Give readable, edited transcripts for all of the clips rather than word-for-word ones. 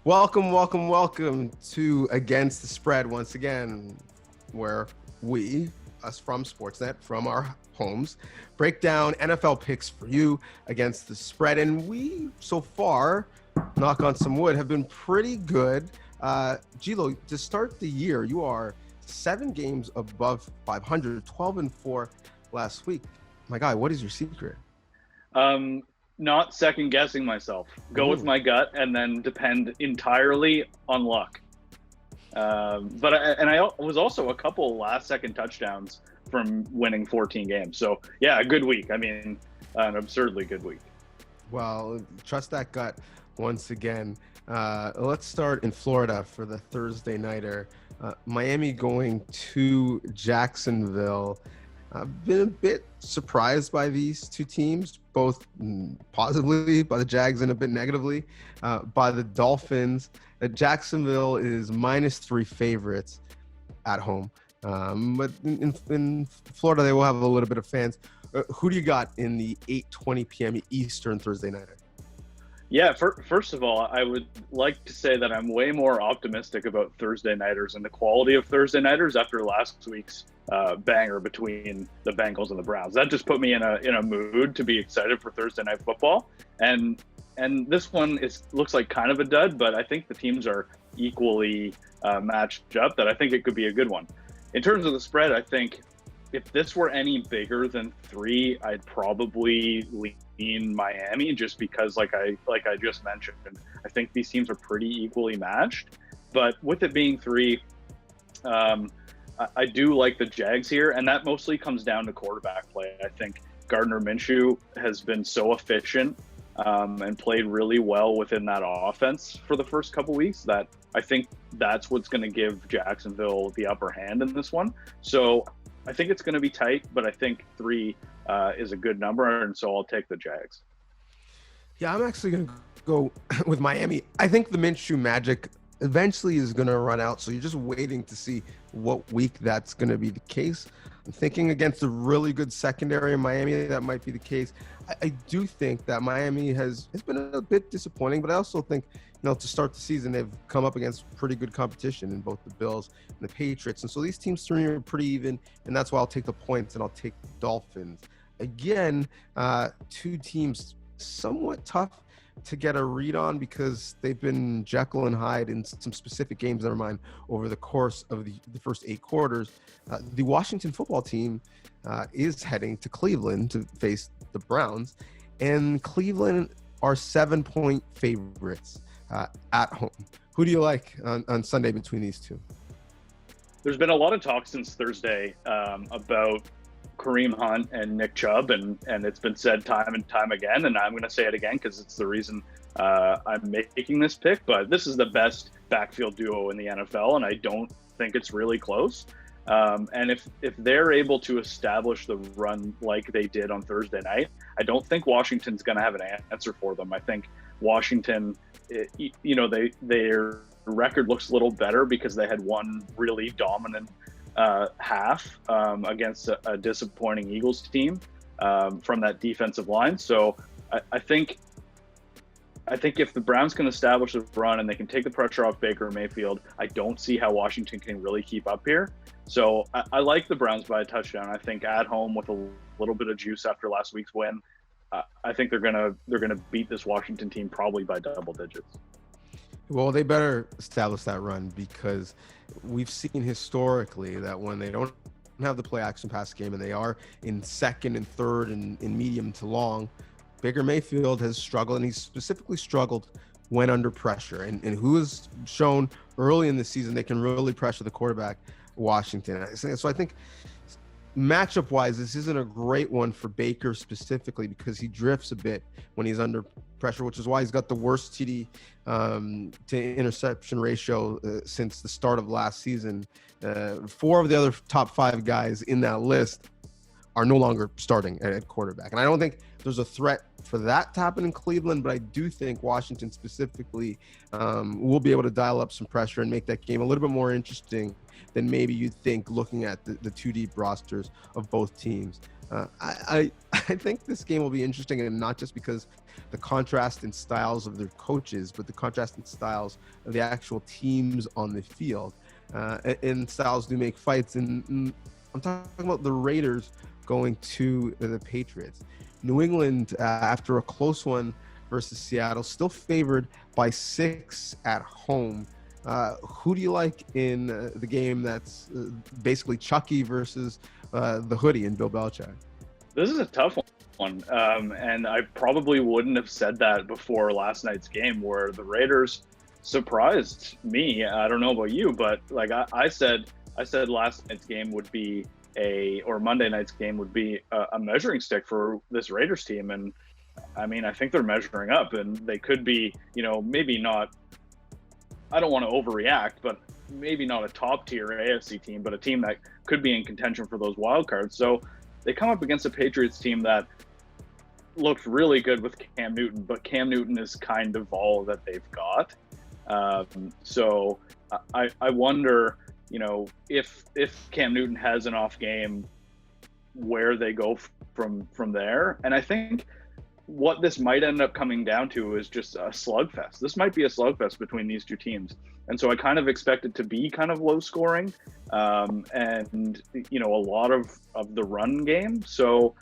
Welcome to Against the Spread once again, where us from Sportsnet, from our homes, break down NFL picks for you against the spread. And we, so far, knock on some wood, have been pretty good. Gilo, to start the year, you are 7 games above 500, 12-4 last week. My guy, what is your secret? Not second guessing myself. Go with my gut and then depend entirely on luck. I was also a couple last second touchdowns from winning 14 games. So yeah, a good week. I mean, an absurdly good week. Well, trust that gut once again. Let's start in Florida for the Thursday nighter. Miami going to Jacksonville. I've been a bit surprised by these two teams, both positively by the Jags and a bit negatively by the Dolphins. Jacksonville is -3 favorites at home. But in Florida, they will have a little bit of fans. Who do you got in the 8:20 p.m. Eastern Thursday nighter? Yeah, first of all, I would like to say that I'm way more optimistic about Thursday nighters and the quality of Thursday nighters after last week's banger between the Bengals and the Browns. That just put me in a mood to be excited for Thursday night football. And this one looks like kind of a dud, but I think the teams are equally matched up. That I think it could be a good one. In terms of the spread, I think if this were any bigger than 3, I'd probably lean Miami, just because, like I just mentioned, I think these teams are pretty equally matched. But with it being 3, I do like the Jags here, and that mostly comes down to quarterback play. I think Gardner Minshew has been so efficient and played really well within that offense for the first couple weeks that I think that's what's going to give Jacksonville the upper hand in this one. So I think it's going to be tight, but I think 3 is a good number, and so I'll take the Jags. Yeah, I'm actually going to go with Miami. I think the Minshew magic eventually is going to run out, so you're just waiting to see what week that's going to be the case. I'm thinking against a really good secondary in Miami, that might be the case. I do think that Miami has been a bit disappointing, but I also think, to start the season, they've come up against pretty good competition in both the Bills and the Patriots. And so these teams to me are pretty even, and that's why I'll take the points and I'll take the Dolphins. Again, 2 teams somewhat tough to get a read on because they've been Jekyll and Hyde in some specific games, never mind, over the course of the first 8 quarters. The Washington football team is heading to Cleveland to face the Browns, and Cleveland are 7-point favorites at home. Who do you like on Sunday between these two? There's been a lot of talk since Thursday about Kareem Hunt and Nick Chubb, and it's been said time and time again, and I'm going to say it again because it's the reason I'm making this pick, but this is the best backfield duo in the NFL, and I don't think it's really close. And if they're able to establish the run like they did on Thursday night, I don't think Washington's going to have an answer for them. I think Washington, their record looks a little better because they had one really dominant half against a disappointing Eagles team from that defensive line. So I think if the Browns can establish a run and they can take the pressure off Baker Mayfield, I don't see how Washington can really keep up here. So I like the Browns by a touchdown. I think at home with a little bit of juice after last week's win, I think they're gonna beat this Washington team probably by double digits. Well, they better establish that run because we've seen historically that when they don't have the play action pass game and they are in second and third and in medium to long, Baker Mayfield has struggled, and he's specifically struggled when under pressure. And who has shown early in the season they can really pressure the quarterback, Washington. So I think matchup-wise, this isn't a great one for Baker specifically because he drifts a bit when he's under pressure, which is why he's got the worst TD to interception ratio since the start of last season. 4 of the other top 5 guys in that list are no longer starting at quarterback. And I don't think there's a threat for that to happen in Cleveland, but I do think Washington specifically will be able to dial up some pressure and make that game a little bit more interesting than maybe you'd think looking at the two deep rosters of both teams. I think this game will be interesting, and not just because the contrast in styles of their coaches, but the contrast in styles of the actual teams on the field. And styles do make fights, and I'm talking about the Raiders going to the Patriots. New England, after a close one versus Seattle, still favored by 6 at home. Who do you like in the game that's basically Chucky versus the hoodie and Bill Belichick? This is a tough one. And I probably wouldn't have said that before last night's game, where the Raiders surprised me. I don't know about you, but like I said last night's game would be or Monday night's game would be a measuring stick for this Raiders team. And I mean, I think they're measuring up, and they could be, maybe not, I don't want to overreact, but maybe not a top tier AFC team, but a team that could be in contention for those wild cards. So they come up against a Patriots team that looked really good with Cam Newton, but Cam Newton is kind of all that they've got. So I wonder, if Cam Newton has an off game, where they go from there. And I think what this might end up coming down to is just a slugfest. This might be a slugfest between these two teams. And so I kind of expect it to be kind of low scoring, and, a lot of the run game. So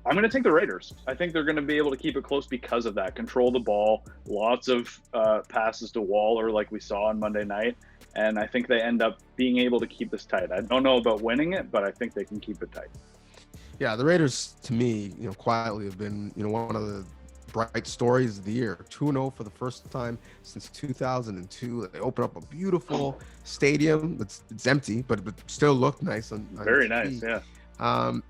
I'm going to take the Raiders. I think they're going to be able to keep it close because of that. Control the ball, lots of passes to Waller like we saw on Monday night. And I think they end up being able to keep this tight. I don't know about winning it, but I think they can keep it tight. Yeah, the Raiders, to me, quietly have been, one of the bright stories of the year. 2-0 for the first time since 2002. They open up a beautiful stadium. It's empty, but still looked nice on Very TV. nice, yeah.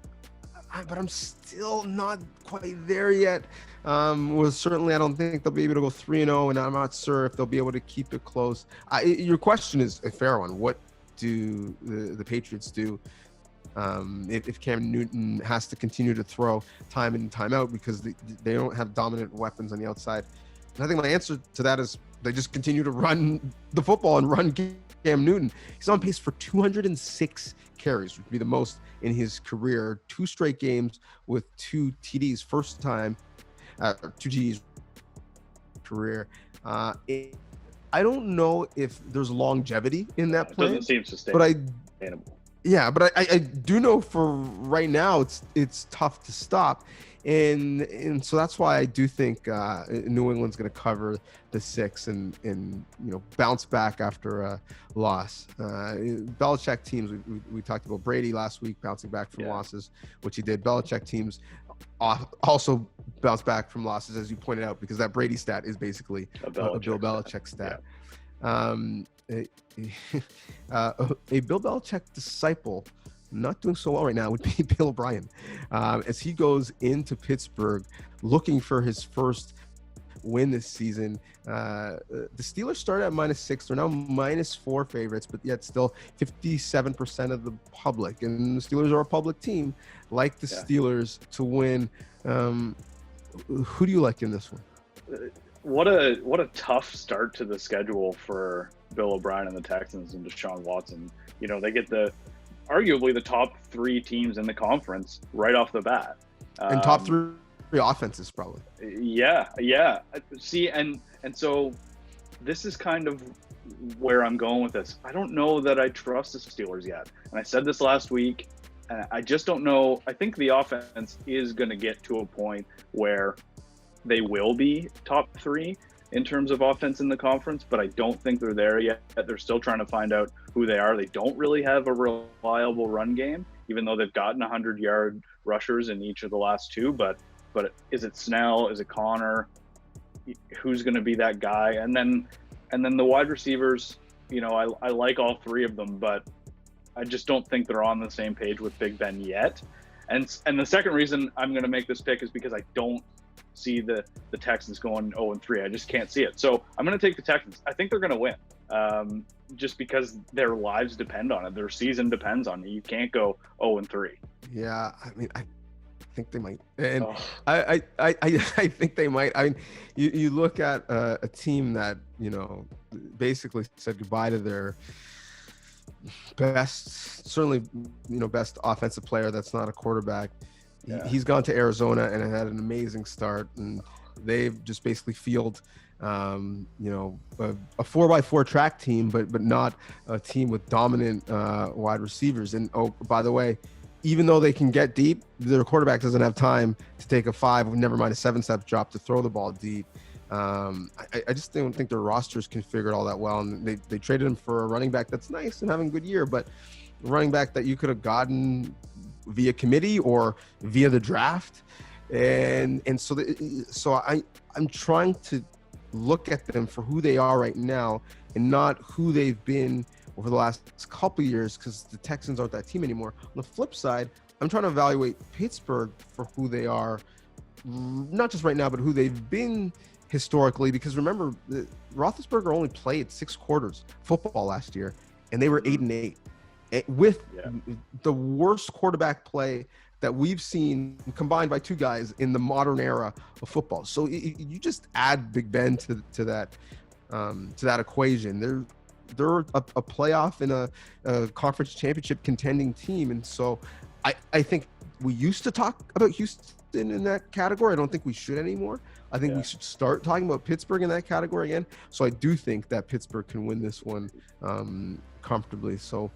But I'm still not quite there yet. Certainly, I don't think they'll be able to go 3-0, and I'm not sure if they'll be able to keep it close. Your question is a fair one. What do the Patriots do if Cam Newton has to continue to throw time in and time out because they don't have dominant weapons on the outside? And I think my answer to that is they just continue to run the football and run Cam Newton. He's on pace for 206 carries, which would be the most in his career. 2 straight games with 2 TDs, first time 2 TDs career. I don't know if there's longevity in that plan. It doesn't seem sustainable. But I do know for right now it's tough to stop, and so that's why I do think New England's going to cover the 6 and bounce back after a loss. Belichick teams, we talked about Brady last week bouncing back from losses, which he did. Belichick teams also bounce back from losses, as you pointed out, because that Brady stat is basically a Bill Belichick stat. Yeah. A Bill Belichick disciple not doing so well right now would be Bill O'Brien, as he goes into Pittsburgh looking for his first win this season. The Steelers started at -6. They're now -4 favorites, but yet still 57% of the public. And the Steelers are a public team, like the Steelers to win. Who do you like in this one? What a tough start to the schedule for Bill O'Brien and the Texans and Deshaun Watson. They get arguably the top 3 teams in the conference right off the bat. And top 3 offenses probably. Yeah. See, and so this is kind of where I'm going with this. I don't know that I trust the Steelers yet. And I said this last week, and I just don't know. I think the offense is going to get to a point where they will be top 3 in terms of offense in the conference, but I don't think they're there yet. They're still trying to find out who they are. They don't really have a reliable run game, even though they've gotten 100-yard rushers in each of the last 2. But is it Snell? Is it Connor? Who's going to be that guy? And then the wide receivers, I like all 3 of them, but I just don't think they're on the same page with Big Ben yet. And the second reason I'm going to make this pick is because I don't see the Texans going 0-3. I just can't see it. So I'm going to take the Texans. I think they're going to win, just because their lives depend on it. Their season depends on it. You can't go 0-3. Yeah, I mean, I think they might, and Oh. I think they might. I mean, you look at a team that basically said goodbye to their best, certainly best offensive player. That's not a quarterback. Yeah. He's gone to Arizona and had an amazing start, and they've just basically fielded a 4x4 track team, but not a team with dominant wide receivers. And oh, by the way, even though they can get deep, their quarterback doesn't have time to take a 5, never mind a 7-step drop to throw the ball deep. I just don't think their roster is configured all that well. And they traded him for a running back that's nice and having a good year, but a running back that you could have gotten via committee or via the draft. And so I'm trying to look at them for who they are right now and not who they've been over the last couple of years, because the Texans aren't that team anymore. On the flip side, I'm trying to evaluate Pittsburgh for who they are, not just right now, but who they've been historically. Because remember, Roethlisberger only played 6 quarters football last year, and they were 8-8 with the worst quarterback play that we've seen combined by 2 guys in the modern era of football. So you just add Big Ben to that equation. They're a playoff and a conference championship contending team. And so I think we used to talk about Houston in that category. I don't think we should anymore. I think we should start talking about Pittsburgh in that category again. So I do think that Pittsburgh can win this one comfortably. So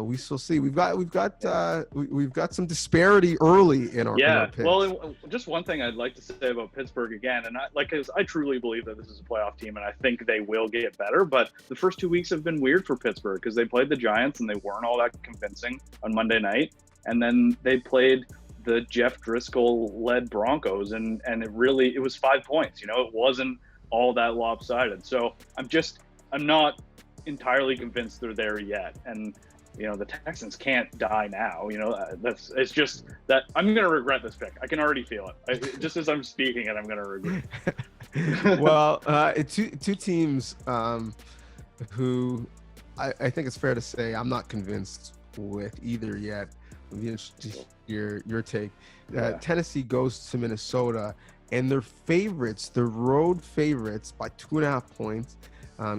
we shall see. We've got some disparity early in our picks. Well, just one thing I'd like to say about Pittsburgh again, and I truly believe that this is a playoff team, and I think they will get better. But the first 2 weeks have been weird for Pittsburgh because they played the Giants and they weren't all that convincing on Monday night, and then they played the Jeff Driscoll-led Broncos, and it was 5 points. It wasn't all that lopsided. So I'm not entirely convinced they're there yet. And the Texans can't die now. It's just that I'm going to regret this pick. I can already feel it. Just as I'm speaking it, I'm going to regret it. Well, two teams who I think it's fair to say I'm not convinced with either yet. It'll be interesting to hear your take. Tennessee goes to Minnesota, and their road favorites by 2.5 points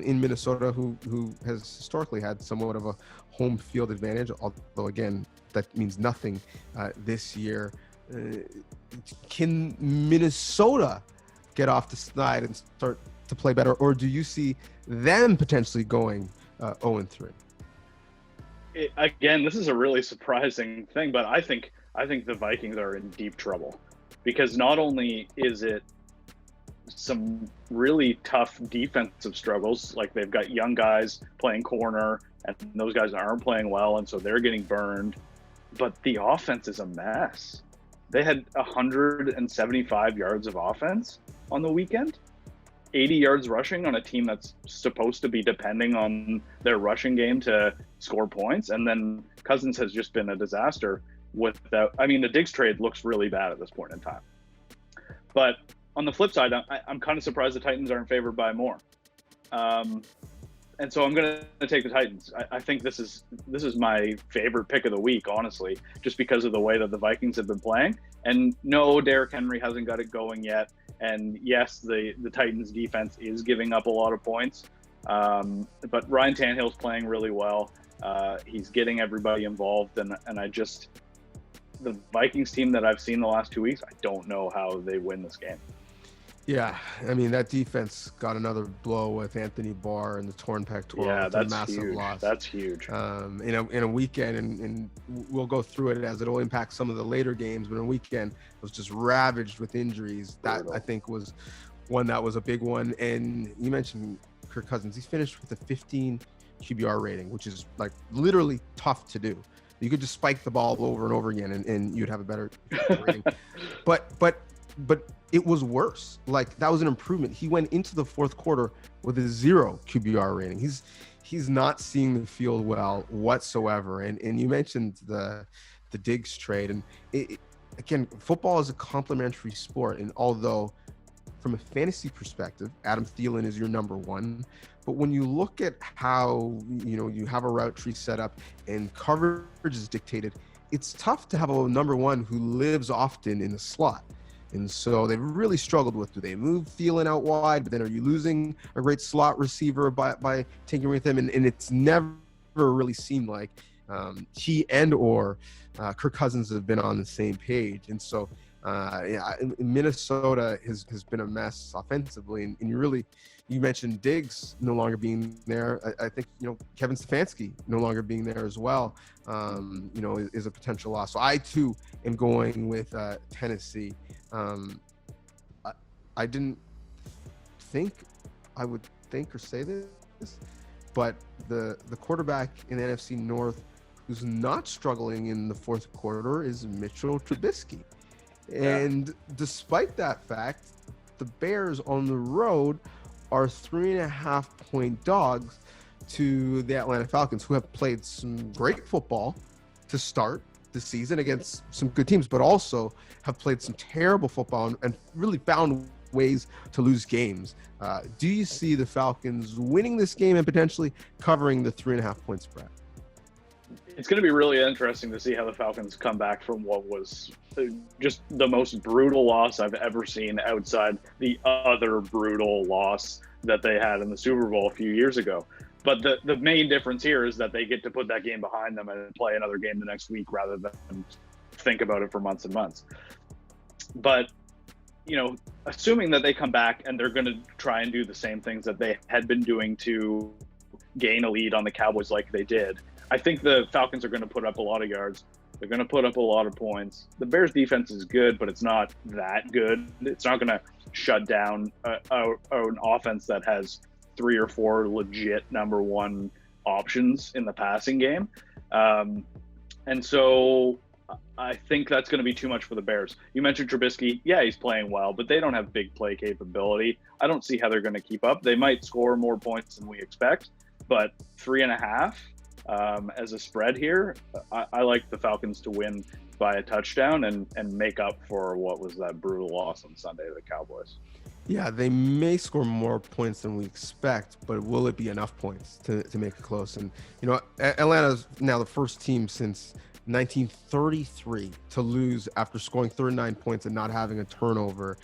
in Minnesota, who has historically had somewhat of a home field advantage, although again that means nothing this year. Can Minnesota get off the snide and start to play better, or do you see them potentially going 0-3? Again, this is a really surprising thing, but I think the Vikings are in deep trouble, because not only is it some really tough defensive struggles, like they've got young guys playing corner and those guys aren't playing well, and so they're getting burned, but the offense is a mess. They had 175 yards of offense on the weekend, 80 yards rushing on a team that's supposed to be depending on their rushing game to score points. And then Cousins has just been a disaster the Diggs trade looks really bad at this point in time. But on the flip side, I'm kind of surprised the Titans aren't favored by more. And so I'm going to take the Titans. I think this is my favorite pick of the week, honestly, just because of the way that the Vikings have been playing. And no, Derrick Henry hasn't got it going yet. And yes, the Titans defense is giving up a lot of points. But Ryan Tannehill's playing really well. He's getting everybody involved. And the Vikings team that I've seen the last 2 weeks, I don't know how they win this game. Yeah, I mean, that defense got another blow with Anthony Barr and the torn pectoral. Yeah, that's a massive huge. loss. That's huge. In a weekend, and we'll go through it as it'll impact some of the later games, but in a weekend it was just ravaged with injuries. That I think was one that was a big one. And you mentioned Kirk Cousins. He's finished with a 15 QBR rating, which is like literally tough to do. You could just spike the ball over and over again and you'd have a better rating. But it was worse. Like, that was an improvement. He went into the fourth quarter with a 0 QBR rating. He's not seeing the field well whatsoever. And you mentioned the Diggs trade. And again, football is a complementary sport. And although from a fantasy perspective, Adam Thielen is your number one, but when you look at how, you have a route tree set up and coverage is dictated, it's tough to have a number one who lives often in the slot. And so they've really struggled with, do they move Thielen out wide, but then are you losing a great slot receiver by taking with him? And it's never really seemed like he and or Kirk Cousins have been on the same page. And so Minnesota has been a mess offensively. And you mentioned Diggs no longer being there. I think, Kevin Stefanski no longer being there as well, is a potential loss. So I too am going with Tennessee. I didn't think I would think or say this, but the quarterback in the NFC North who's not struggling in the fourth quarter is Mitchell Trubisky. And despite that fact, the Bears on the road are 3.5-point dogs to the Atlanta Falcons, who have played some great football to start the season against some good teams, but also have played some terrible football and really found ways to lose games. Do you see the Falcons winning this game and potentially covering the 3.5-point spread? It's going to be really interesting to see how the Falcons come back from what was just the most brutal loss I've ever seen outside the other brutal loss that they had in the Super Bowl a few years ago. But the main difference here is that they get to put that game behind them and play another game the next week rather than think about it for months and months. But, assuming that they come back and they're going to try and do the same things that they had been doing to gain a lead on the Cowboys like they did, I think the Falcons are going to put up a lot of yards. They're going to put up a lot of points. The Bears defense is good, but it's not that good. It's not going to shut down an offense that has 3 or 4 legit number one options in the passing game. And so I think that's going to be too much for the Bears. You mentioned Trubisky. Yeah, he's playing well, but they don't have big play capability. I don't see how they're going to keep up. They might score more points than we expect, but 3.5 as a spread here, I like the Falcons to win by a touchdown and make up for what was that brutal loss on Sunday to the Cowboys. Yeah, they may score more points than we expect, but will it be enough points to make it close? And, Atlanta's now the first team since 1933 to lose after scoring 39 points and not having a turnover.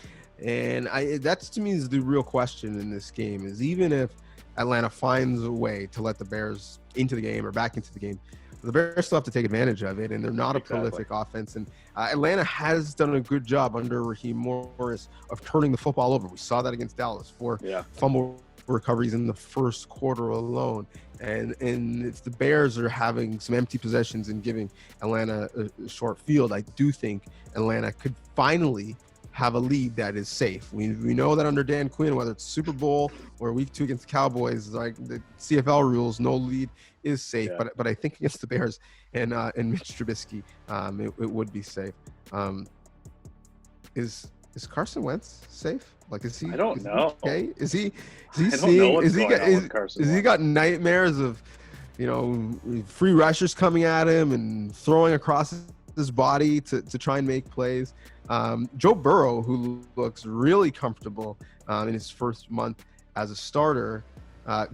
And that's, to me, is the real question in this game, is even if Atlanta finds a way to let the Bears into the game or back into the game, the Bears still have to take advantage of it, and they're not a prolific offense. And Atlanta has done a good job under Raheem Morris of turning the football over. We saw that against Dallas, 4 fumble recoveries in the first quarter alone. And if the Bears are having some empty possessions and giving Atlanta a short field, I do think Atlanta could finally have a lead that is safe. We know that under Dan Quinn, whether it's Super Bowl or week 2 against the Cowboys, like the CFL rules, no lead is safe. But I think against the Bears and Mitch Trubisky, it would be safe. Is Carson Wentz safe? Like, is he? I don't know. Okay, is he I seeing? Don't know what's is he going got? on with Carson Is he got nightmares of, free rushers coming at him and throwing across his body to try and make plays? Joe Burrow, who looks really comfortable in his first month as a starter,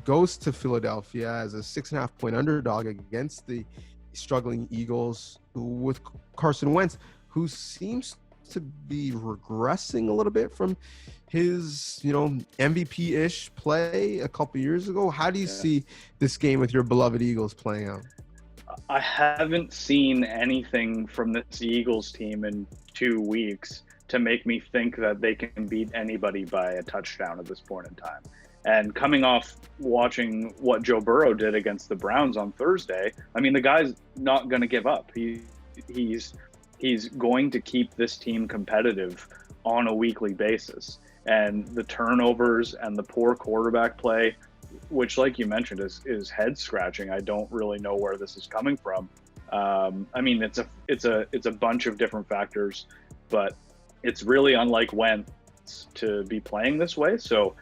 goes to Philadelphia as a 6.5-point underdog against the struggling Eagles with Carson Wentz, who seems to be regressing a little bit from his, MVP-ish play a couple years ago. How do you see this game with your beloved Eagles playing out? I haven't seen anything from this Eagles team in 2 weeks to make me think that they can beat anybody by a touchdown at this point in time. And coming off watching what Joe Burrow did against the Browns on Thursday, I mean, the guy's not going to give up. He's going to keep this team competitive on a weekly basis. And the turnovers and the poor quarterback play, which, like you mentioned, is head scratching. I don't really know where this is coming from. I mean, it's a bunch of different factors, but it's really unlike Wentz to be playing this way. So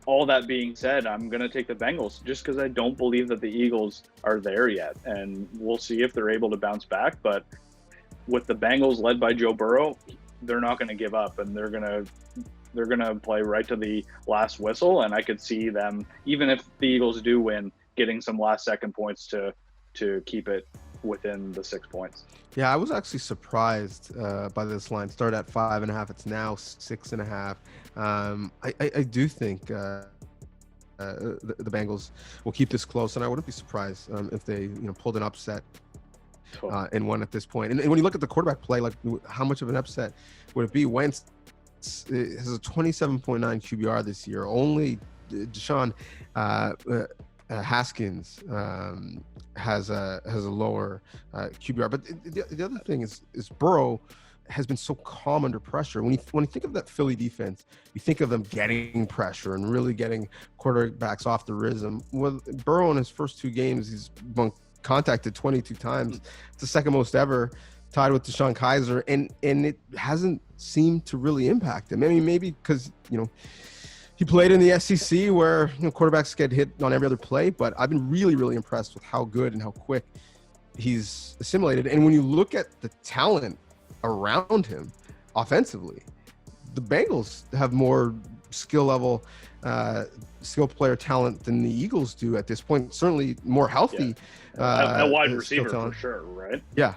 all that being said, I'm going to take the Bengals just because I don't believe that the Eagles are there yet. And we'll see if they're able to bounce back. But with the Bengals led by Joe Burrow, they're not going to give up, and they're going to play right to the last whistle. And I could see them, even if the Eagles do win, getting some last second points to keep it within the 6 points. Yeah, I was actually surprised by this line. Started at 5.5. It's now 6.5. I do think the Bengals will keep this close, and I wouldn't be surprised if they pulled an upset and won at this point. And when you look at the quarterback play, like how much of an upset would it be? Wentz has a 27.9 QBR this year. Only Deshaun Haskins has a lower QBR. But the other thing is Burrow has been so calm under pressure. When you think of that Philly defense, you think of them getting pressure and really getting quarterbacks off the rhythm. With Burrow in his first 2 games, he's been contacted 22 times. It's the second most ever, tied with Deshaun Kaiser, and it hasn't seemed to really impact him. I mean, maybe because he played in the SEC where quarterbacks get hit on every other play, but I've been really, really impressed with how good and how quick he's assimilated. And when you look at the talent around him offensively, the Bengals have more skill player talent than the Eagles do at this point. Certainly more healthy. A wide receiver for sure, right? Yeah.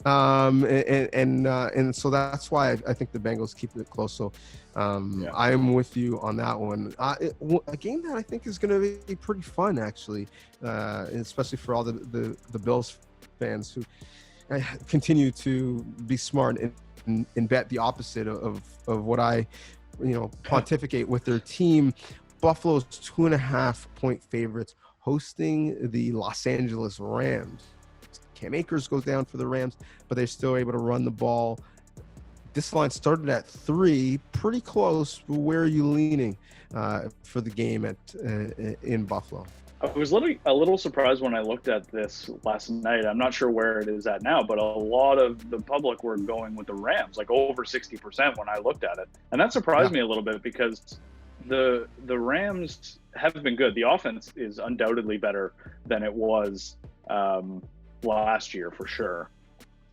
And so that's why I think the Bengals keep it close. So I'm with you on that one. A game that I think is going to be pretty fun, actually, especially for all the Bills fans who continue to be smart and bet the opposite of what I pontificate with their team. Buffalo's 2.5-point favorites hosting the Los Angeles Rams. Cam Akers goes down for the Rams, but they're still able to run the ball. This line started at 3, pretty close. Where are you leaning for the game in Buffalo? I was a little surprised when I looked at this last night. I'm not sure where it is at now, but a lot of the public were going with the Rams, like over 60% when I looked at it. And that surprised me a little bit because the Rams have been good. The offense is undoubtedly better than it was last year for sure.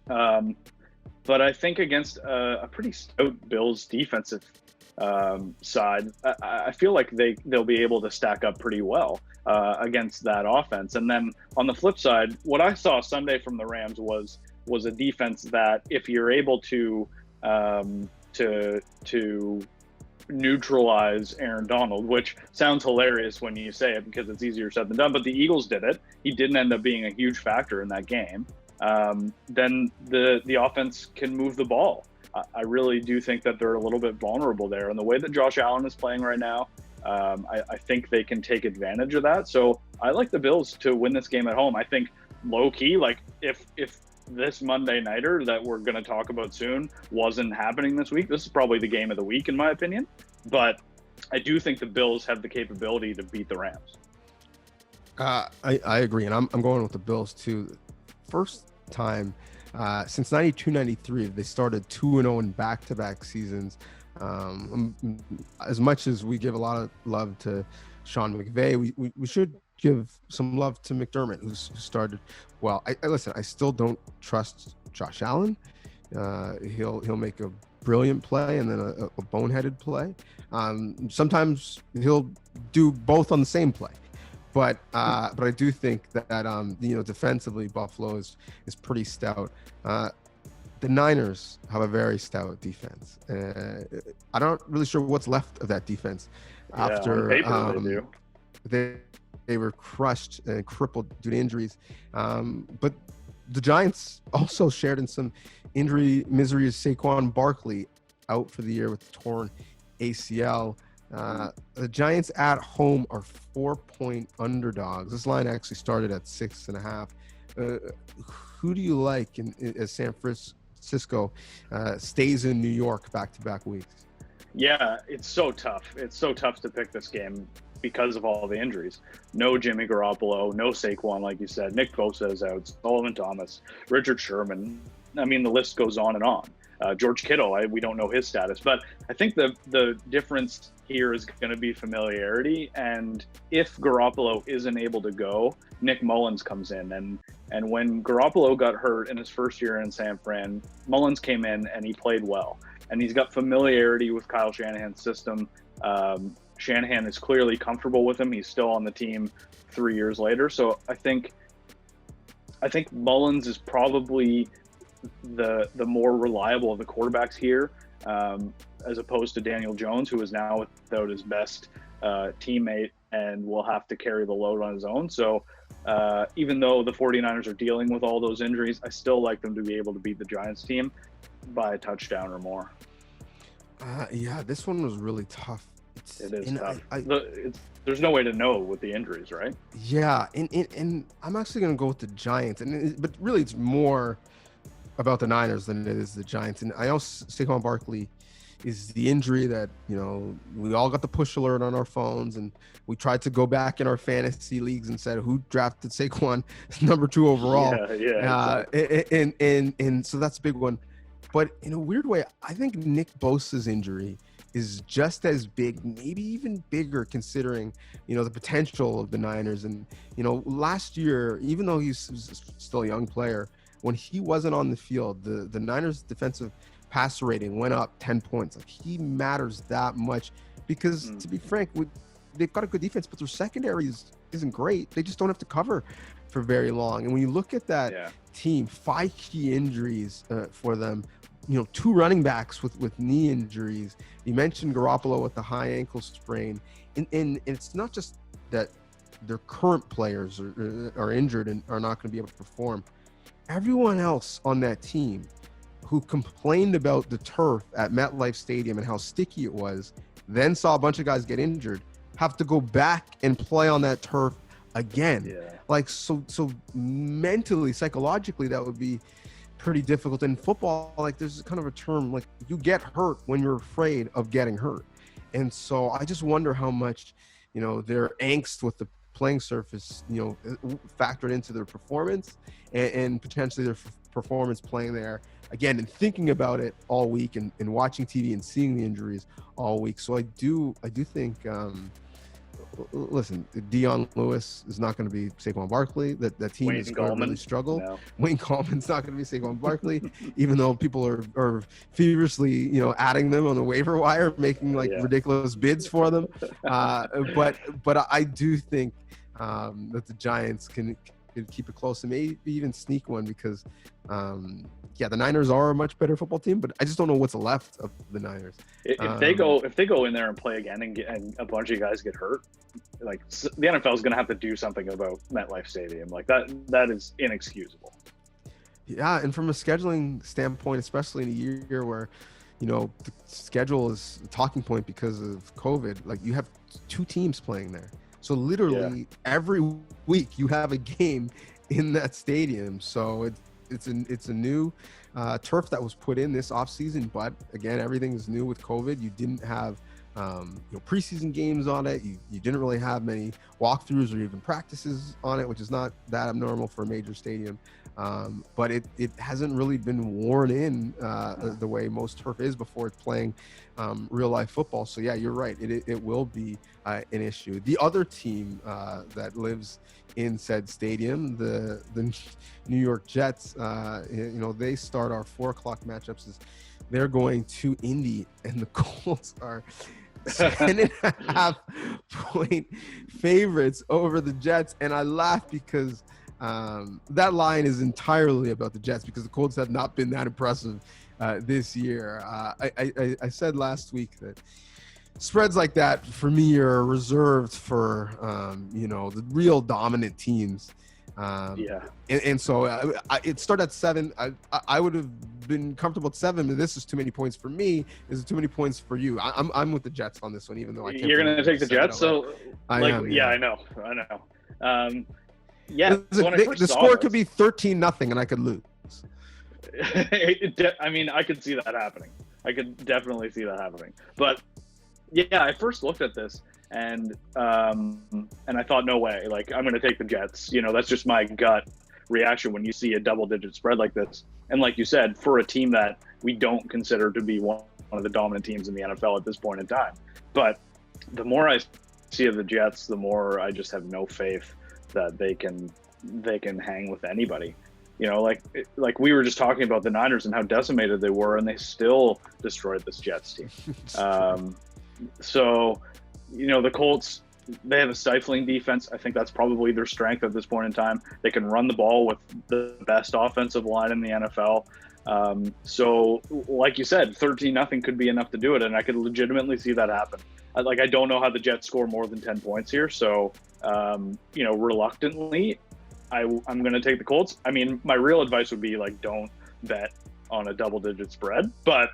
But I think against a pretty stout Bills defensive side, I feel like they'll be able to stack up pretty well against that offense. And then on the flip side, what I saw Sunday from the Rams was a defense that if you're able to neutralize Aaron Donald, which sounds hilarious when you say it because it's easier said than done, but the Eagles did it. He didn't end up being a huge factor in that game. Then the offense can move the ball. I really do think that they're a little bit vulnerable there. And the way that Josh Allen is playing right now, I think they can take advantage of that. So I like the Bills to win this game at home. I think low key, like if this Monday nighter that we're going to talk about soon wasn't happening this week, this is probably the game of the week in my opinion. But I do think the Bills have the capability to beat the Rams. I agree, and I'm going with the Bills too. First time since 92-93 they started 2-0 in back-to-back seasons. As much as we give a lot of love to Sean McVay, we should give some love to McDermott, who started well. Listen, I still don't trust Josh Allen. He'll make a brilliant play and then a boneheaded play. Sometimes he'll do both on the same play. But I do think that defensively Buffalo is pretty stout. The Niners have a very stout defense. I'm not really sure what's left of that defense after they were crushed and crippled due to injuries. But the Giants also shared in some injury misery as Saquon Barkley out for the year with torn ACL. The Giants at home are 4-point underdogs. This line actually started at 6.5. Who do you like as San Francisco stays in New York back-to-back weeks? Yeah, it's so tough. It's so tough to pick this game because of all the injuries. No Jimmy Garoppolo, no Saquon, like you said. Nick Bosa is out. Solomon Thomas, Richard Sherman. I mean, the list goes on and on. George Kittle, we don't know his status, but I think the difference here is going to be familiarity. And if Garoppolo isn't able to go, Nick Mullins comes in. And when Garoppolo got hurt in his first year in San Fran, Mullins came in and he played well. And he's got familiarity with Kyle Shanahan's system. Shanahan is clearly comfortable with him. He's still on the team 3 years later. So I think I think Mullins is probably the more reliable of the quarterbacks here, as opposed to Daniel Jones, who is now without his best teammate and will have to carry the load on his own. So even though the 49ers are dealing with all those injuries, I still like them to be able to beat the Giants team by a touchdown or more. Yeah, this one was really tough. It is tough. There's no way to know with the injuries, right? Yeah, and I'm actually going to go with the Giants, but really it's more about the Niners than it is the Giants. And I know Saquon Barkley is the injury that, we all got the push alert on our phones, and we tried to go back in our fantasy leagues and said, who drafted Saquon number 2 overall? Yeah. Exactly. And so that's a big one. But in a weird way, I think Nick Bosa's injury is just as big, maybe even bigger, considering, the potential of the Niners. And, last year, even though he's still a young player, when he wasn't on the field, the Niners defensive passer rating went up 10 points. Like, he matters that much because, to be frank, they've got a good defense, but their secondary isn't great. They just don't have to cover for very long. And when you look at that team, 5 key injuries for them, 2 running backs with knee injuries. You mentioned Garoppolo with the high ankle sprain. And it's not just that their current players are injured and are not going to be able to perform. Everyone else on that team who complained about the turf at MetLife Stadium and how sticky it was, then saw a bunch of guys get injured, have to go back and play on that turf again. Yeah. Like, so mentally, psychologically, that would be pretty difficult. In football, like, there's kind of a term, like, you get hurt when you're afraid of getting hurt. And so I just wonder how much, their angst with the playing surface, factored into their performance and potentially their performance playing there again and thinking about it all week and watching TV and seeing the injuries all week. So I do think, listen, Dion Lewis is not going to be Saquon Barkley. That team is going to really struggle. No. Wayne Gallman's not going to be Saquon Barkley, even though people are feverishly, adding them on the waiver wire, making ridiculous bids for them. But I do think that the Giants can keep it close and maybe even sneak one because, the Niners are a much better football team, but I just don't know what's left of the Niners. If they go in there and play again and a bunch of guys get hurt, like, the NFL is going to have to do something about MetLife Stadium. Like, that is inexcusable. Yeah, and from a scheduling standpoint, especially in a year where, the schedule is a talking point because of COVID, like, you have 2 teams playing there. So literally every week you have a game in that stadium. So it's a new turf that was put in this offseason, but again, everything is new with COVID. You didn't have preseason games on it. You didn't really have many walkthroughs or even practices on it, which is not that abnormal for a major stadium. But it hasn't really been worn in the way most turf is before it's playing real life football. So yeah, you're right. It will be an issue. The other team that lives in said stadium, the New York Jets, they start our 4:00 matchups. They're going to Indy, and the Colts are 10.5 point favorites over the Jets. And I laugh because that line is entirely about the Jets because the Colts have not been that impressive this year. I said last week that spreads like that for me are reserved for the real dominant teams. And so it started at 7. I would have been comfortable at 7, but this is too many points for me. This is too many points for you. I'm with the Jets on this one, even though I can't. You're going to take the Jets, so I know. The score could be 13-0, and I could lose. I mean, I could see that happening. I could definitely see that happening. But yeah, I first looked at this and I thought, no way. Like, I'm going to take the Jets. That's just my gut reaction when you see a double-digit spread like this. And like you said, for a team that we don't consider to be one of the dominant teams in the NFL at this point in time. But the more I see of the Jets, the more I just have no faith that they can hang with anybody. Like we were just talking about the Niners and how decimated they were, and they still destroyed this Jets team. So, the Colts, They have a stifling defense. I think that's probably their strength at this point in time. They can run the ball with the best offensive line in the NFL. So, like you said, 13-0 could be enough to do it, and I could legitimately see that happen. I don't know how the Jets score more than 10 points here, so reluctantly, I'm going to take the Colts. I mean, my real advice would be don't bet on a double-digit spread, but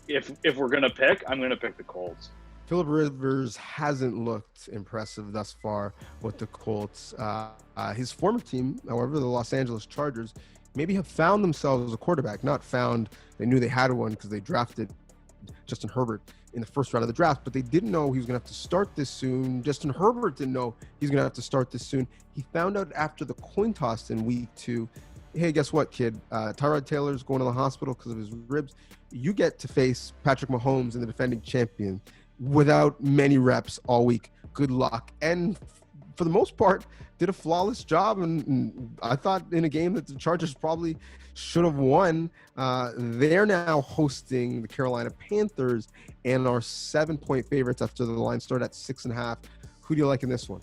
if we're going to pick, I'm going to pick the Colts. Phillip Rivers hasn't looked impressive thus far with the Colts. His former team, however, the Los Angeles Chargers, maybe have found themselves a quarterback. Not found, they knew they had one because they drafted Justin Herbert in the first round of the draft, but they didn't know he was going to have to start this soon. Justin Herbert didn't know he's going to have to start this soon. He found out after the coin toss in week 2, hey, guess what, kid? Tyrod Taylor's going to the hospital because of his ribs. You get to face Patrick Mahomes and the defending champion without many reps all week. Good luck. And for the most part, did a flawless job. And I thought in a game that the Chargers probably should have won. They're now hosting the Carolina Panthers and are 7-point favorites after the line started at 6.5. Who do you like in this one?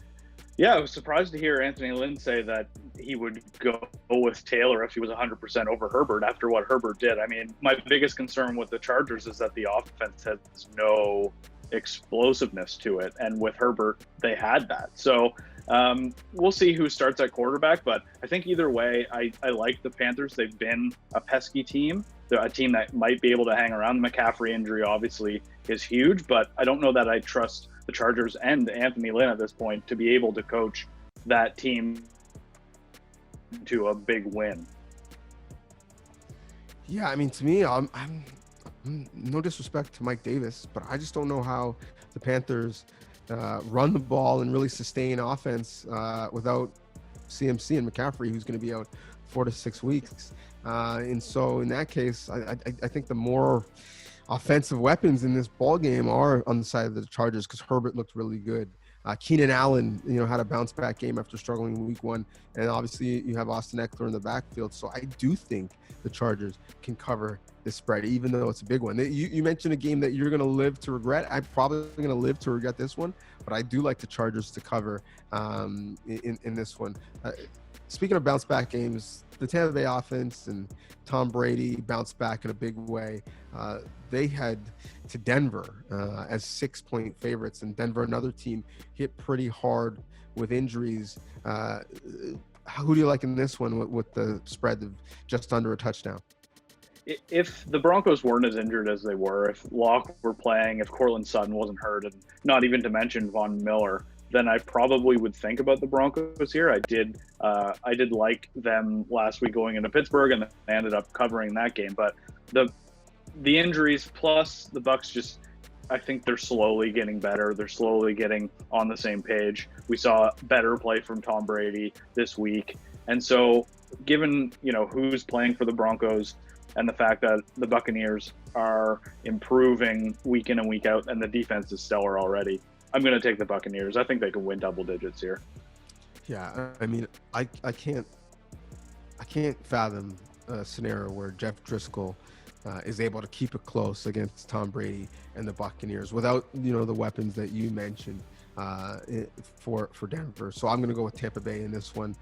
Yeah, I was surprised to hear Anthony Lynn say that he would go with Taylor if he was 100% over Herbert after what Herbert did. I mean, my biggest concern with the Chargers is that the offense has no explosiveness to it, and with Herbert they had that. So we'll see who starts at quarterback, but I think either way, I like the Panthers. They've been a pesky team. They're a team that might be able to hang around. The McCaffrey injury obviously is huge, but I don't know that I trust the Chargers and Anthony Lynn at this point to be able to coach that team to a big win. Yeah, I mean, to me, I'm no disrespect to Mike Davis, but I just don't know how the Panthers run the ball and really sustain offense without CMC and McCaffrey, who's going to be out 4 to 6 weeks. And so in that case, I think the more offensive weapons in this ball game are on the side of the Chargers because Herbert looked really good. Keenan Allen, had a bounce back game after struggling in week 1. And obviously you have Austin Eckler in the backfield. So I do think the Chargers can cover this spread, even though it's a big one. You mentioned a game that you're going to live to regret. I'm probably going to live to regret this one, but I do like the Chargers to cover in this one. Speaking of bounce back games, the Tampa Bay offense and Tom Brady bounced back in a big way. They head to Denver as 6-point favorites, and Denver, another team, hit pretty hard with injuries. Who do you like in this one with the spread of just under a touchdown? If the Broncos weren't as injured as they were, if Locke were playing, if Cortland Sutton wasn't hurt, and not even to mention Von Miller, then I probably would think about the Broncos here. I did like them last week going into Pittsburgh, and they ended up covering that game. But the injuries plus the Bucs, just I think they're slowly getting better. They're slowly getting on the same page. We saw better play from Tom Brady this week, and so given who's playing for the Broncos and the fact that the Buccaneers are improving week in and week out, and the defense is stellar already, I'm going to take the Buccaneers. I think they can win double digits here. Yeah, I mean, I can't fathom a scenario where Jeff Driscoll is able to keep it close against Tom Brady and the Buccaneers without the weapons that you mentioned for Denver. So I'm going to go with Tampa Bay in this one.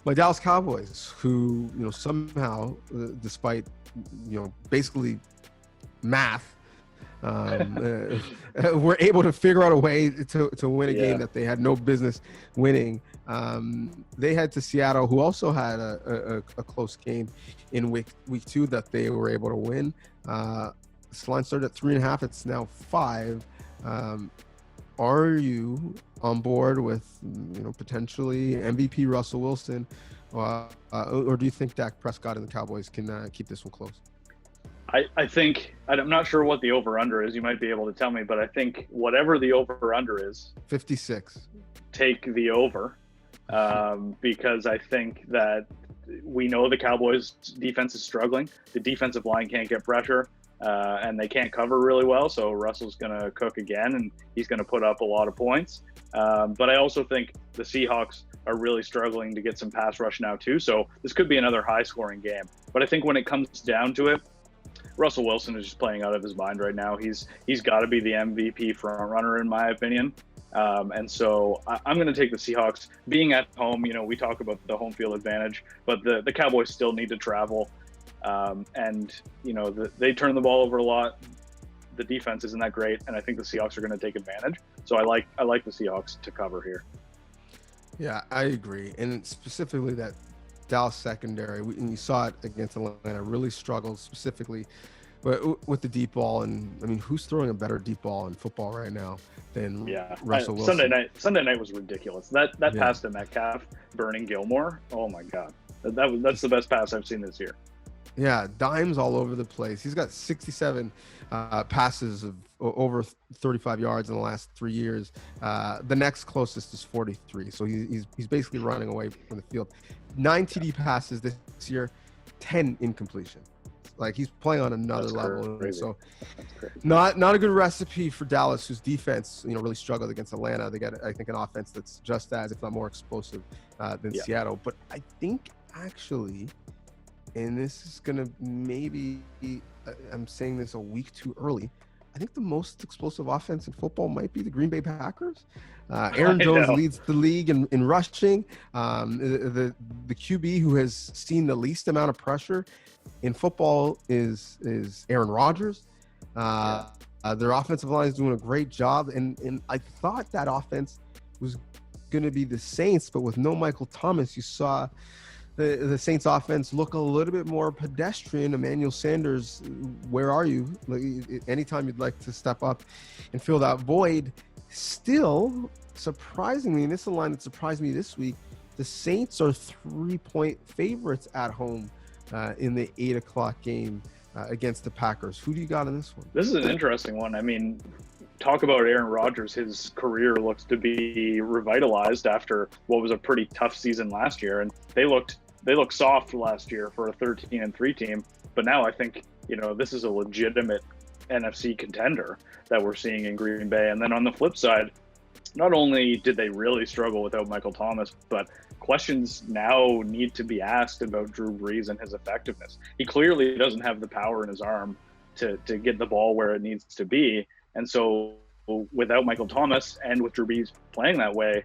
My Dallas Cowboys, who somehow, despite basically math, were able to figure out a way to win a game that they had no business winning. They head to Seattle, who also had a close game in week 2 that they were able to win. This line started at 3.5. It's now 5. Are you on board with potentially MVP Russell Wilson, or do you think Dak Prescott and the Cowboys can keep this one close? I think, I'm not sure what the over-under is. You might be able to tell me, but I think whatever the over-under is, 56. Take the over, because I think that we know the Cowboys' defense is struggling. The defensive line can't get pressure, and they can't cover really well. So Russell's going to cook again, and he's going to put up a lot of points. But I also think the Seahawks are really struggling to get some pass rush now too. So this could be another high-scoring game. But I think when it comes down to it, Russell Wilson is just playing out of his mind right now. He's got to be the MVP front runner in my opinion. And so I'm going to take the Seahawks. Being at home, we talk about the home field advantage, but the Cowboys still need to travel. They turn the ball over a lot. The defense isn't that great, and I think the Seahawks are going to take advantage. So I like the Seahawks to cover here. Yeah, I agree. And specifically that Dallas secondary, and you saw it against Atlanta, really struggled specifically with the deep ball. And I mean, who's throwing a better deep ball in football right now than Russell Wilson? Sunday night was ridiculous. That pass to Metcalf burning Gilmore. Oh my God, that's the best pass I've seen this year. Yeah, dimes all over the place. He's got 67 passes of over 35 yards in the last 3 years. The next closest is 43. So he's basically running away from the field. 9 TD passes this year, 10 incompletion. Like, he's playing on another level. Crazy. So not a good recipe for Dallas, whose defense, really struggled against Atlanta. They got, I think, an offense that's just as, if not more explosive than Seattle. But I think actually, and this is going to maybe, I'm saying this a week too early, I think the most explosive offense in football might be the Green Bay Packers. Aaron Jones leads the league in rushing. The QB who has seen the least amount of pressure in football is Aaron Rodgers. Their offensive line is doing a great job. And I thought that offense was going to be the Saints, but with no Michael Thomas, you saw the Saints offense look a little bit more pedestrian. Emmanuel Sanders, where are you? Anytime you'd like to step up and fill that void. Still, surprisingly, and this is a line that surprised me this week, the Saints are 3-point favorites at home in the 8 o'clock game against the Packers. Who do you got in this one? This is an interesting one. I mean, talk about Aaron Rodgers. His career looks to be revitalized after what was a pretty tough season last year, and they looked soft last year for a 13-3 team. But now I think this is a legitimate NFC contender that we're seeing in Green Bay. And then on the flip side, not only did they really struggle without Michael Thomas, but questions now need to be asked about Drew Brees and his effectiveness. He clearly doesn't have the power in his arm to get the ball where it needs to be. And so without Michael Thomas and with Drew Brees playing that way,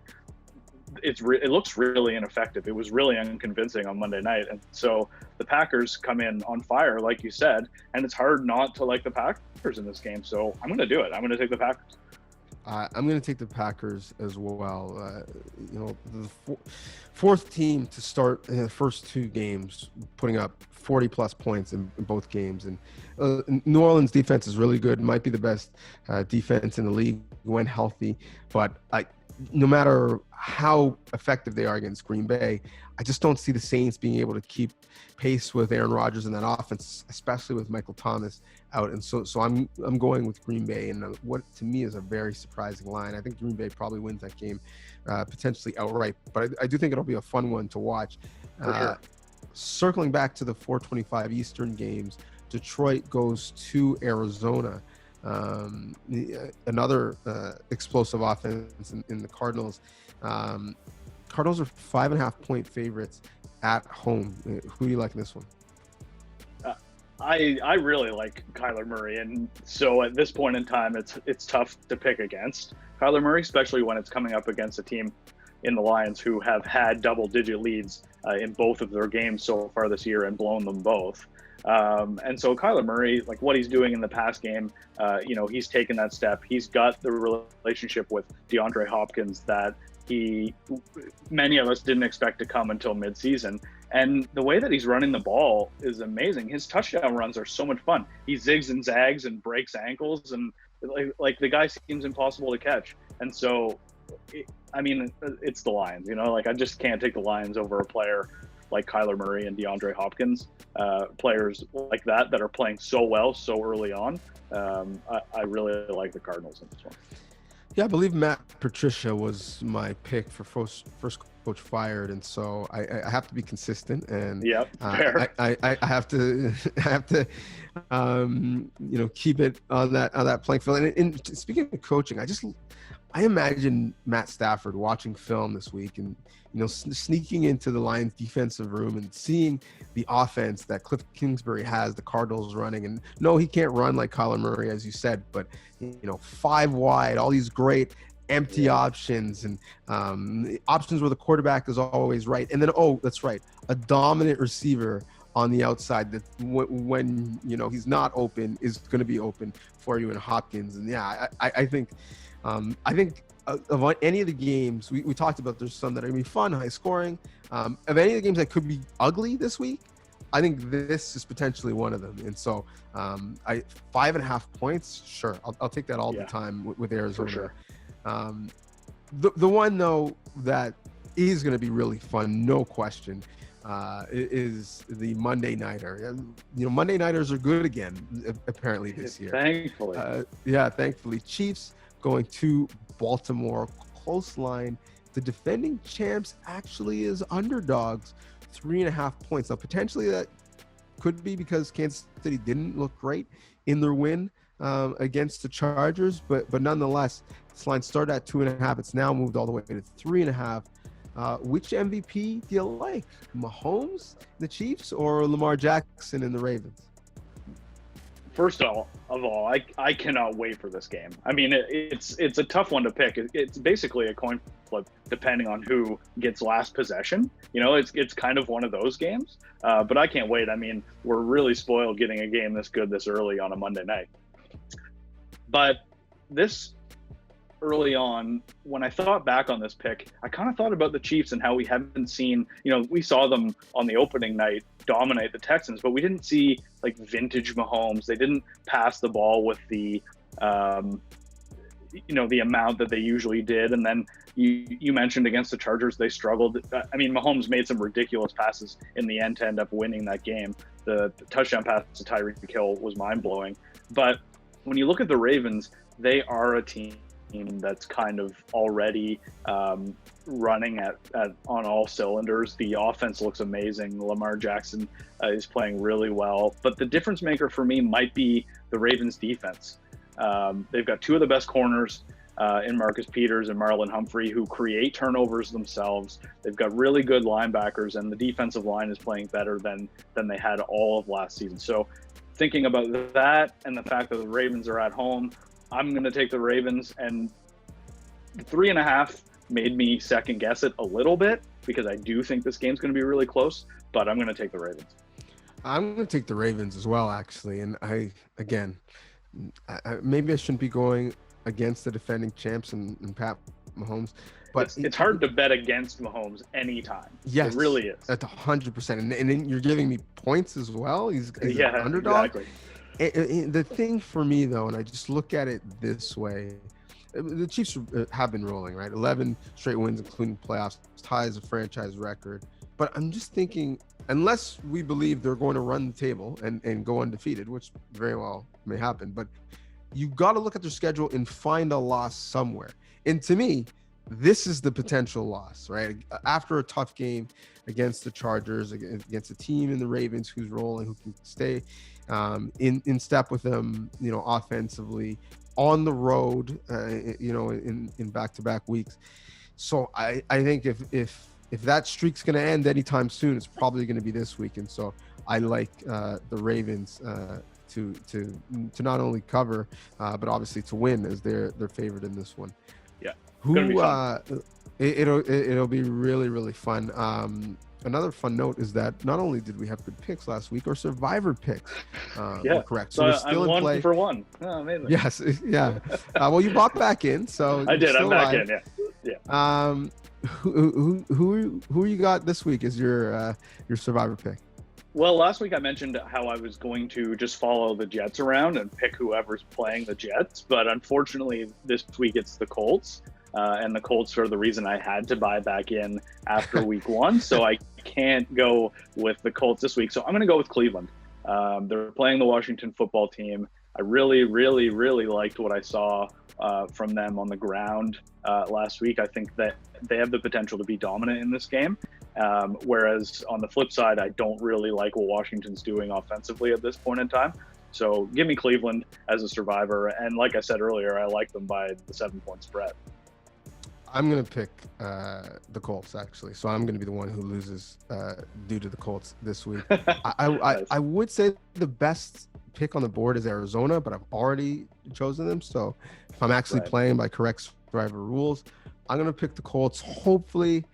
it looks really ineffective. It was really unconvincing on Monday night. And so the Packers come in on fire, like you said, and it's hard not to like the Packers in this game. So I'm going to do it. I'm going to take the Packers. I'm going to take the Packers as well. The fourth team to start the first 2 games, putting up 40-plus points in both games. And New Orleans defense is really good. Might be the best defense in the league when healthy. But no matter how effective they are against Green Bay, I just don't see the Saints being able to keep pace with Aaron Rodgers in that offense, especially with Michael Thomas out. And so I'm going with Green Bay, and what to me is a very surprising line. I think Green Bay probably wins that game, potentially outright. But I do think it'll be a fun one to watch. For sure. Circling back to the 4:25 Eastern games, Detroit goes to Arizona. Another explosive offense in the Cardinals. Cardinals are 5.5-point favorites at home. Who do you like in this one? I really like Kyler Murray, and so at this point in time, it's tough to pick against Kyler Murray, especially when it's coming up against a team in the Lions who have had double-digit leads in both of their games so far this year and blown them both. And so Kyler Murray, like what he's doing in the past game, he's taken that step. He's got the relationship with DeAndre Hopkins that many of us didn't expect to come until midseason. And the way that he's running the ball is amazing. His touchdown runs are so much fun. He zigs and zags and breaks ankles, and like the guy seems impossible to catch. And so, it's the Lions, I just can't take the Lions over a player like Kyler Murray and DeAndre Hopkins, players like that are playing so well so early on. I really like the Cardinals in this one. Yeah, I believe Matt Patricia was my pick for first coach fired, and so I have to be consistent. And fair. I have to keep it on that playing field. And speaking of coaching, I imagine Matt Stafford watching film this week and sneaking into the Lions defensive room and seeing the offense that Cliff Kingsbury has, the Cardinals running. And no, he can't run like Kyler Murray, as you said, but 5 wide, all these great empty options and options where the quarterback is always right. And then, oh, that's right, a dominant receiver on the outside that when he's not open is going to be open for you in Hopkins. And yeah, I think of any of the games we talked about, there's some that are going to be fun, high scoring. Of any of the games that could be ugly this week, I think this is potentially one of them. And so 5.5 points, sure, I'll take that all the time with Arizona. For sure. The one though that is going to be really fun, no question, is the Monday nighter. Monday nighters are good again, apparently this year. Thankfully. Thankfully. Chiefs going to Baltimore, close line. The defending champs actually is underdogs, 3.5 points. Now, potentially that could be because Kansas City didn't look great in their win against the Chargers, but nonetheless, this line started at 2.5. It's now moved all the way to 3.5. Which MVP do you like? Mahomes, the Chiefs, or Lamar Jackson and the Ravens? First of all, I cannot wait for this game. I mean, it's a tough one to pick. It's basically a coin flip depending on who gets last possession. It's kind of one of those games. But I can't wait. I mean, we're really spoiled getting a game this good this early on a Monday night. But this early on, when I thought back on this pick, I kind of thought about the Chiefs and how we haven't seen, we saw them on the opening night dominate the Texans, but we didn't see like vintage Mahomes. They didn't pass the ball with the, the amount that they usually did. And then you mentioned against the Chargers, they struggled. I mean, Mahomes made some ridiculous passes in the end to end up winning that game. The touchdown pass to Tyreek Hill was mind blowing. But when you look at the Ravens, they are a team that's kind of already running on all cylinders. The offense looks amazing. Lamar Jackson is playing really well. But the difference maker for me might be the Ravens defense. They've got two of the best corners in Marcus Peters and Marlon Humphrey, who create turnovers themselves. They've got really good linebackers, and the defensive line is playing better than they had all of last season. So thinking about that and the fact that the Ravens are at home, I'm going to take the Ravens, and 3.5 made me second guess it a little bit because I do think this game's going to be really close, but I'm going to take the Ravens. I'm going to take the Ravens as well, actually. And maybe I shouldn't be going against the defending champs and Pat Mahomes, but it's hard to bet against Mahomes anytime. Yes, it really is. At 100%. And then you're giving me points as well. He's an underdog. Exactly. The thing for me, though, and I just look at it this way, the Chiefs have been rolling, right? 11 straight wins, including playoffs, ties a franchise record. But I'm just thinking, unless we believe they're going to run the table and go undefeated, which very well may happen, but you got to look at their schedule and find a loss somewhere. And to me, this is the potential loss, right? After a tough game against the Chargers, against a team in the Ravens who's rolling, who can stay in step with them, offensively, on the road, in back-to-back weeks. So I think if that streak's going to end anytime soon, it's probably going to be this week. And so I like the Ravens to not only cover, but obviously to win, as they're favored in this one. Yeah. It'll be really, really fun. Another fun note is that not only did we have good picks last week, our survivor picks were correct. So we're still in play. 1 for 1. Oh, amazing. Yes, yeah. Well, you bought back in, so I did. I'm back in. Yeah. Who you got this week as your survivor pick? Well, last week I mentioned how I was going to just follow the Jets around and pick whoever's playing the Jets, but unfortunately this week it's the Colts. And the Colts are the reason I had to buy back in after week 1. So I can't go with the Colts this week. So I'm going to go with Cleveland. They're playing the Washington football team. I really, really, really liked what I saw from them on the ground last week. I think that they have the potential to be dominant in this game. Whereas on the flip side, I don't really like what Washington's doing offensively at this point in time. So give me Cleveland as a survivor. And like I said earlier, I like them by the 7-point spread. I'm going to pick the Colts, actually. So I'm going to be the one who loses due to the Colts this week. I would say the best pick on the board is Arizona, but I've already chosen them. So if I'm actually playing by correct Driver rules. I'm going to pick the Colts. Hopefully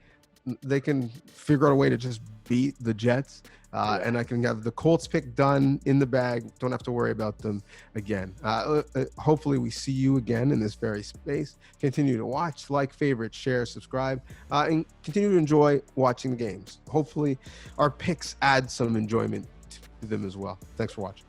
they can figure out a way to just beat the Jets. And I can have the Colts pick done in the bag. Don't have to worry about them again. Hopefully we see you again in this very space. Continue to watch, like, favorite, share, subscribe, and continue to enjoy watching the games. Hopefully our picks add some enjoyment to them as well. Thanks for watching.